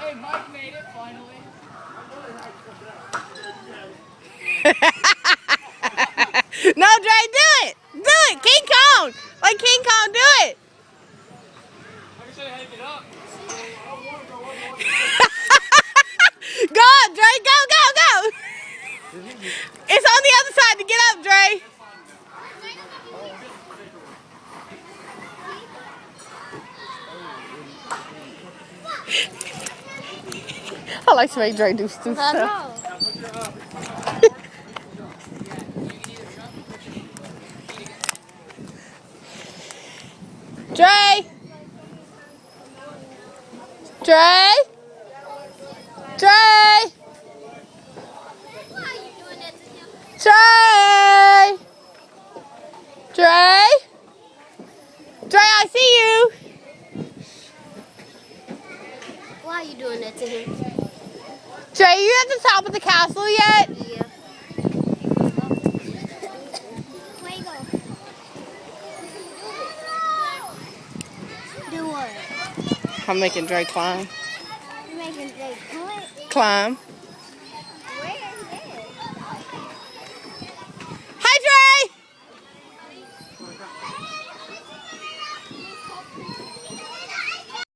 Hey, Mike made it finally. No, Dre, do it. Do it. King Kong. Like King Kong, do it. I can show you how to get up. Go up, Dre. Go, go, go. It's on the other side to get up, Dre. I like to make Dre do stupid stuff. Dre! Dre! Dre! Dre! Dre! Dre, I see you! Why are you doing that to him? Dre, you at the top of the castle yet? Yeah. Where you go? Do what? I'm making Dre climb. You making Drake do it? Climb.